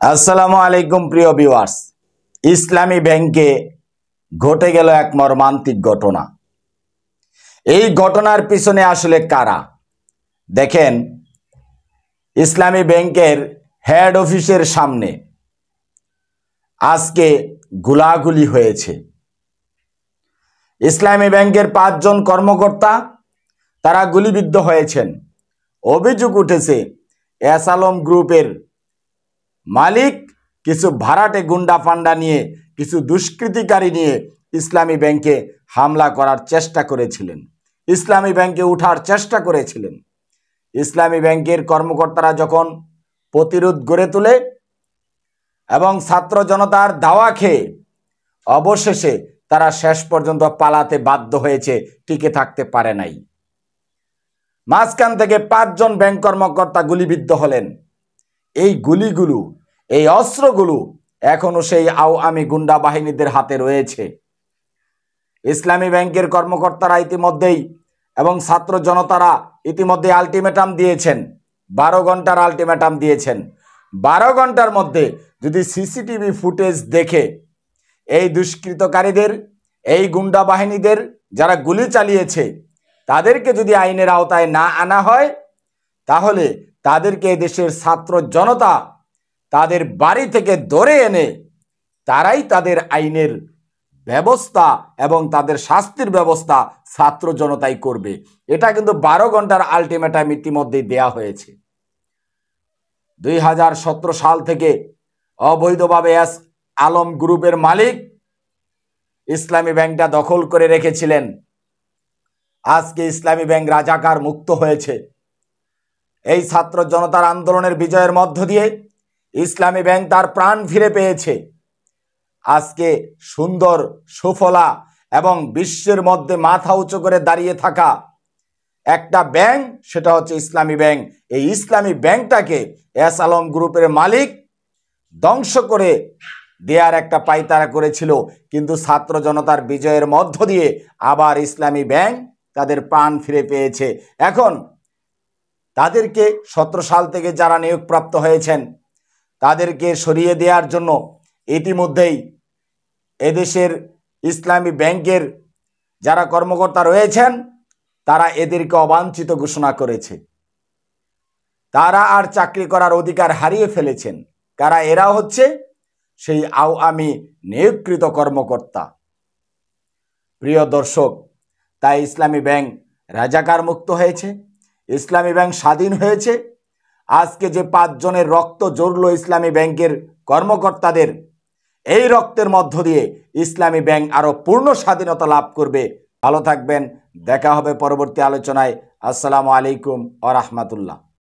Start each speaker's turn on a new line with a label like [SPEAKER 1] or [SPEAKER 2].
[SPEAKER 1] আসসালামু আলাইকুম প্রিয় ভিউয়ার্স। ইসলামী ব্যাংকে ঘটে গেল এক মর্মান্তিক ঘটনা। এই ঘটনার পিছনে আসলে কারা? দেখেন, ইসলামী ব্যাংকের হেড অফিসের সামনে আজকে গুলাগুলি হয়েছে। ইসলামী ব্যাংকের 5 জন কর্মকর্তা তারা গুলিবিদ্ধ হয়েছেন। অভিযোগ উঠেছে এস আলম গ্রুপের মালিক কিছু ভাড়াটে গুন্ডা ফান্ডা নিয়ে, কিছু দুষ্কৃতিকারী নিয়ে ইসলামী ব্যাংকে হামলা করার চেষ্টা করেছিলেন, ইসলামী ব্যাংকে উঠার চেষ্টা করেছিলেন। ইসলামী ব্যাংকের কর্মকর্তারা যখন প্রতিরোধ গড়ে তোলে এবং ছাত্র জনতার দাওয়া খেয়ে অবশেষে তারা শেষ পর্যন্ত পালাতে বাধ্য হয়েছে, টিকে থাকতে পারে নাই। মাঝখান থেকে 5 জন ব্যাংক কর্মকর্তা গুলিবিদ্ধ হলেন। এই গুলিগুলো, এই অস্ত্রগুলো এখনো সেই আওয়ামী গুন্ডা বাহিনীদের হাতে রয়েছে। ইসলামী ব্যাংকের কর্মকর্তারা ইতিমধ্যেই এবং ছাত্র জনতারা ইতিমধ্যে আলটিমেটাম দিয়েছেন, 12 ঘন্টার আলটিমেটাম দিয়েছেন। 12 ঘন্টার মধ্যে যদি সিসিটিভি ফুটেজ দেখে এই দুষ্কৃতকারীদের, এই গুন্ডা বাহিনীদের যারা গুলি চালিয়েছে তাদেরকে যদি আইনের আওতায় না আনা হয়, তাহলে তাদেরকে দেশের ছাত্র জনতা তাদের বাড়ি থেকে ধরে এনে তারাই তাদের আইনের ব্যবস্থা এবং তাদের শাস্তির ব্যবস্থা ছাত্র জনতাই করবে। এটা কিন্তু 12 ঘন্টার আলটিমেটাম ইতিমধ্যেই দেয়া হয়েছে। 2017 সাল থেকে অবৈধভাবে এস আলম গ্রুপের মালিক ইসলামী ব্যাংকটা দখল করে রেখেছিলেন। আজকে ইসলামী ব্যাংক রাজাকার মুক্ত হয়েছে। এই ছাত্র জনতার আন্দোলনের বিজয়ের মধ্য দিয়ে ইসলামী ব্যাংক তার প্রাণ ফিরে পেয়েছে। আজকে সুন্দর, সুফলা এবং বিশ্বের মধ্যে মাথা উঁচু করে দাঁড়িয়ে থাকা একটা ব্যাংক, সেটা হচ্ছে ইসলামী ব্যাংক। এই ইসলামী ব্যাংকটাকে এস আলম গ্রুপের মালিক ধ্বংস করে দেয়ার একটা পায়তারা করেছিল, কিন্তু ছাত্র জনতার বিজয়ের মধ্য দিয়ে আবার ইসলামী ব্যাংক তাদের প্রাণ ফিরে পেয়েছে। এখন তাদেরকে 17 সাল থেকে যারা নিয়োগপ্রাপ্ত হয়েছেন তাদেরকে সরিয়ে দেওয়ার জন্য ইতিমধ্যেই এদেশের ইসলামী ব্যাংকের যারা কর্মকর্তা রয়েছেন তারা এদেরকে অবাঞ্ছিত ঘোষণা করেছে। তারা আর চাকরি করার অধিকার হারিয়ে ফেলেছেন। কারা? এরা হচ্ছে সেই আওয়ামী নিয়োগকৃত কর্মকর্তা। প্রিয় দর্শক, তাই ইসলামী ব্যাংক রাজাকার মুক্ত হয়েছে, ইসলামী ব্যাংক স্বাধীন হয়েছে। আজকে যে 5 জনের রক্ত ঝরল ইসলামী ব্যাংকের কর্মকর্তাদের, এই রক্তের মধ্য দিয়ে ইসলামী ব্যাংক আরো পূর্ণ স্বাধীনতা লাভ করবে। ভালো থাকবেন, দেখা হবে পরবর্তী আলোচনায়। আসসালামু আলাইকুম ওয়া রাহমাতুল্লাহ।